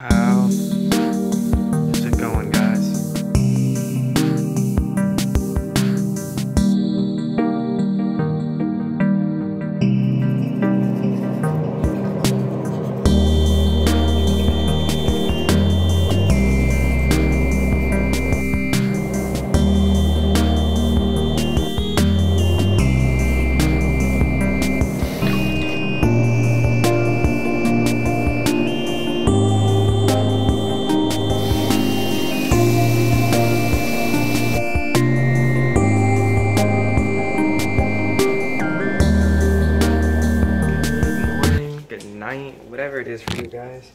How is it going, guys? Whatever it is for you guys,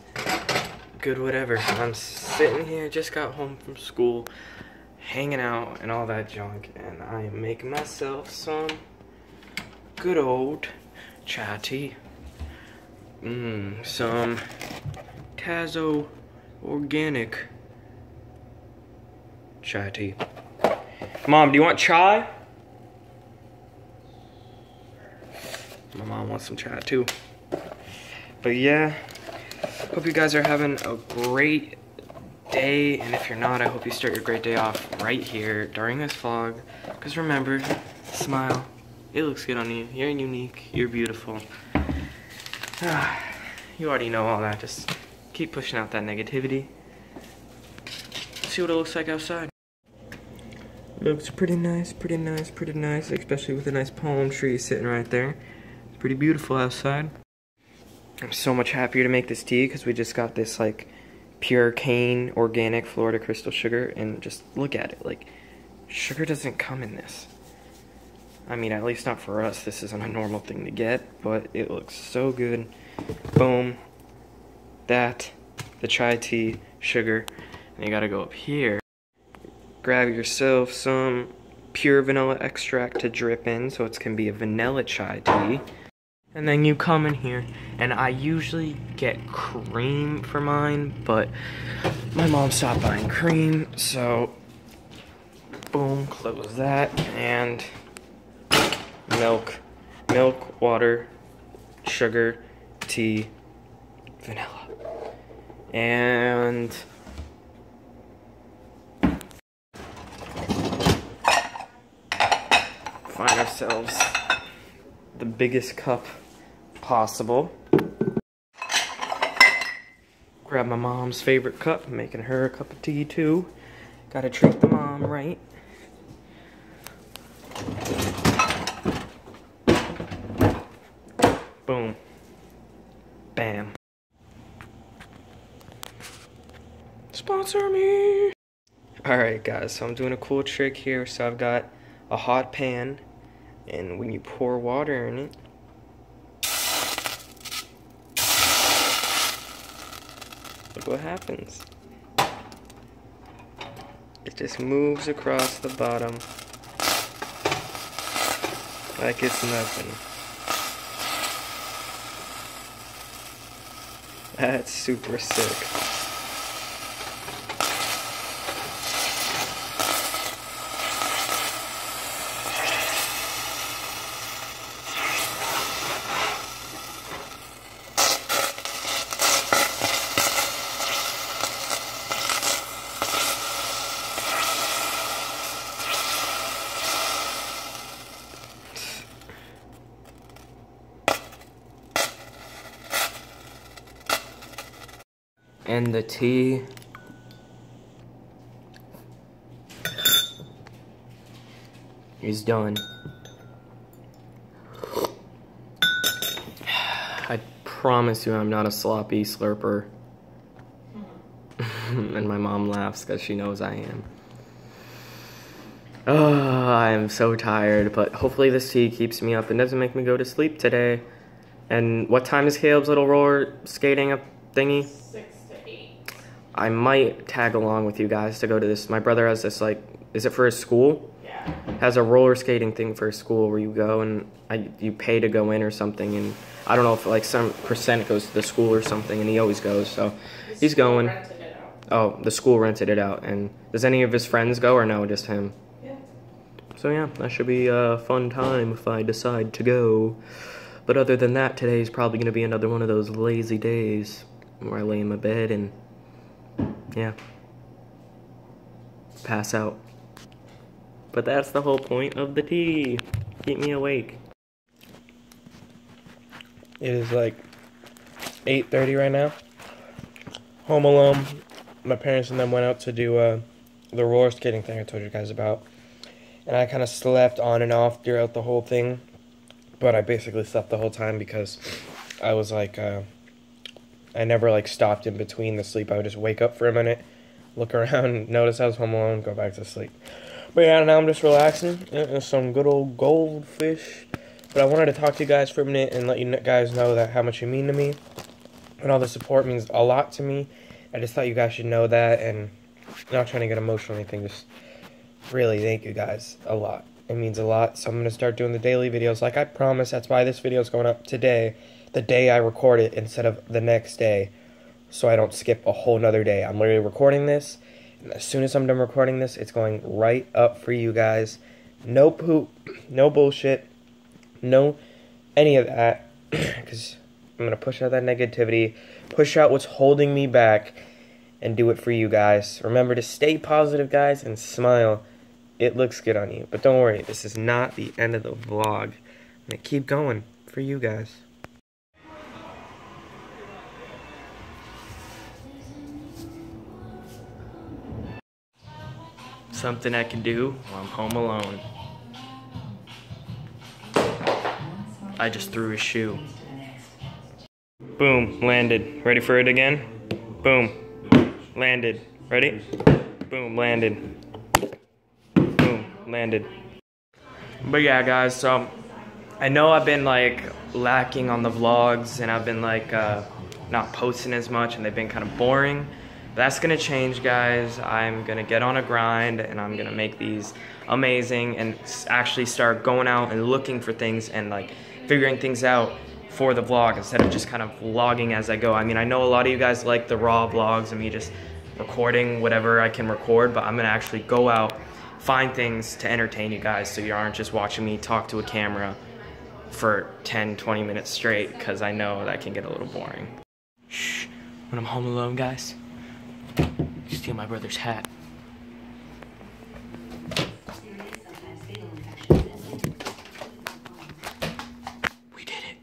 good whatever. I'm sitting here, just got home from school, hanging out and all that junk, and I am making myself some good old chai tea. Some Tazo organic chai tea. Mom, do you want chai? My mom wants some chai too. But yeah, hope you guys are having a great day, and if you're not, I hope you start your great day off right here during this vlog. Because remember, smile, it looks good on you, you're unique, you're beautiful. You already know all that, just keep pushing out that negativity. See what it looks like outside. Looks pretty nice, pretty nice, pretty nice, especially with a nice palm tree sitting right there. It's pretty beautiful outside. I'm so much happier to make this tea because we just got this like pure cane organic Florida crystal sugar, and just look at it, like sugar doesn't come in this. I mean, at least not for us. This isn't a normal thing to get, but it looks so good. Boom. That, the chai tea, sugar, and you gotta go up here. Grab yourself some pure vanilla extract to drip in so it can be a vanilla chai tea. And then you come in here, and I usually get cream for mine, but my mom stopped buying cream, so boom, close that, and milk, water, sugar, tea, vanilla, and find ourselves the biggest cup possible. Grab my mom's favorite cup, making her a cup of tea too. Gotta treat the mom right. Boom. Bam. Sponsor me! Alright guys, so I'm doing a cool trick here. So I've got a hot pan, and when you pour water in it, look what happens. It just moves across the bottom like it's nothing. That's super sick. And the tea is done. I promise you I'm not a sloppy slurper. And my mom laughs because she knows I am. Oh, I am so tired, but hopefully this tea keeps me up and doesn't make me go to sleep today. And what time is Caleb's little roller skating up thingy? 6 to 8. I might tag along with you guys to go to this. My brother has this, like, is it for his school? Yeah. Has a roller skating thing for his school where you go and you pay to go in or something, and I don't know if like some percent goes to the school or something, and he always goes, so he's going. Rented it out. Oh, the school rented it out. And does any of his friends go or no, just him? Yeah. So yeah, that should be a fun time if I decide to go. But other than that, today's probably going to be another one of those lazy days where I lay in my bed and yeah, pass out. But that's the whole point of the tea. Keep me awake. It is like 8:30 right now. Home alone. My parents and them went out to do the roller skating thing I told you guys about. And I kind of slept on and off throughout the whole thing. But I basically slept the whole time because I was like, I never like stopped in between the sleep. I would just wake up for a minute, look around, notice I was home alone, go back to sleep. But yeah, now I'm just relaxing. Some good old goldfish. But I wanted to talk to you guys for a minute and let you guys know that how much you mean to me. And all the support means a lot to me. I just thought you guys should know that, and I'm not trying to get emotional or anything, just really thank you guys a lot. It means a lot. So I'm going to start doing the daily videos like I promised. That's why this video is going up today, the day I record it instead of the next day, so I don't skip a whole nother day. I'm literally recording this, and as soon as I'm done recording this, it's going right up for you guys. No poop, no bullshit, no any of that, because I'm going to push out that negativity, push out what's holding me back, and do it for you guys. Remember to stay positive, guys, and smile. It looks good on you. But don't worry, this is not the end of the vlog. I'm going to keep going for you guys. Something I can do while I'm home alone. I just threw a shoe. Boom, landed. Ready for it again? Boom, landed. Ready? Boom, landed. Boom, landed. But yeah, guys, so I know I've been like lacking on the vlogs, and I've been like not posting as much, and they've been kind of boring. That's gonna change, guys. I'm gonna get on a grind, and I'm gonna make these amazing and actually start going out and looking for things and like figuring things out for the vlog instead of just kind of vlogging as I go. I mean, I know a lot of you guys like the raw vlogs and me just recording whatever I can record, but I'm gonna actually go out, find things to entertain you guys so you aren't just watching me talk to a camera for 10-20 minutes straight, because I know that can get a little boring. Shh, when I'm home alone, guys, you steal my brother's hat. We did it.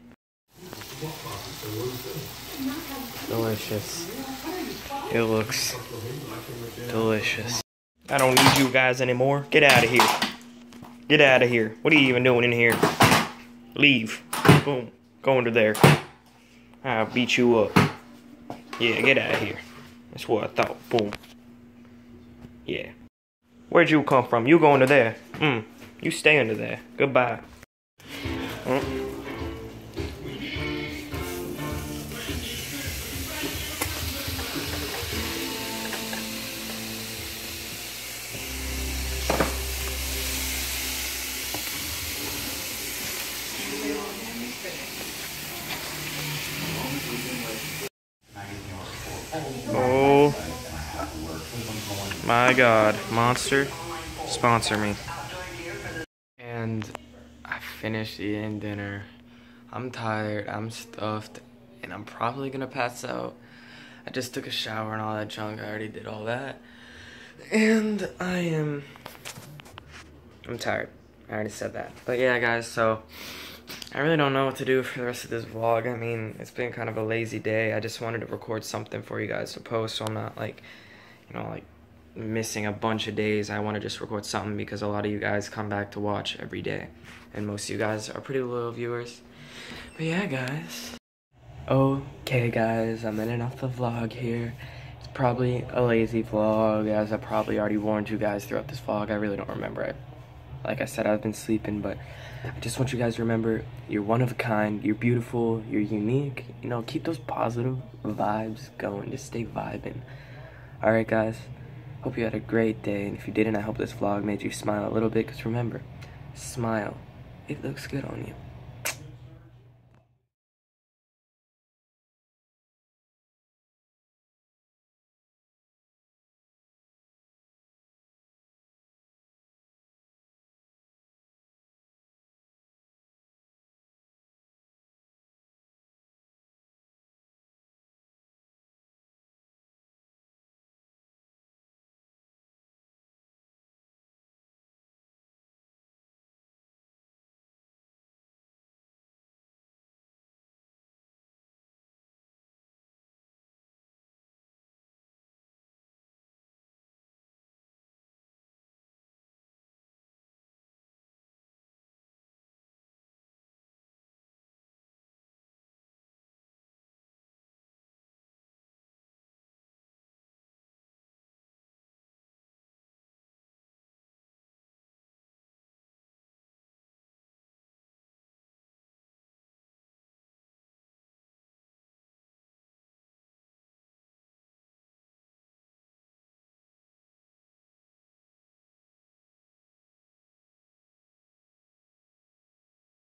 Delicious. It looks delicious. I don't need you guys anymore. Get out of here. Get out of here. What are you even doing in here? Leave. Boom. Go under there. I'll beat you up. Yeah, get out of here. That's what I thought. Boom. Yeah. Where'd you come from? You go under there. You stay under there. Goodbye. Oh my God, Monster, sponsor me. And I finished eating dinner. I'm tired, I'm stuffed, and I'm probably gonna pass out. I just took a shower and all that junk. I already did all that. And I'm tired. I already said that. But yeah, guys, so I really don't know what to do for the rest of this vlog. I mean, it's been kind of a lazy day. I just wanted to record something for you guys to post, so I'm not like, you know, like missing a bunch of days. I want to just record something because a lot of you guys come back to watch every day, and most of you guys are pretty loyal viewers. But yeah, guys. Okay, guys, I'm ending off the vlog here. It's probably a lazy vlog, as I probably already warned you guys throughout this vlog. I really don't remember it. Like I said, I've been sleeping, but I just want you guys to remember, you're one of a kind, you're beautiful, you're unique. You know, keep those positive vibes going, just stay vibing. Alright, guys, hope you had a great day, and if you didn't, I hope this vlog made you smile a little bit, because remember, smile, it looks good on you.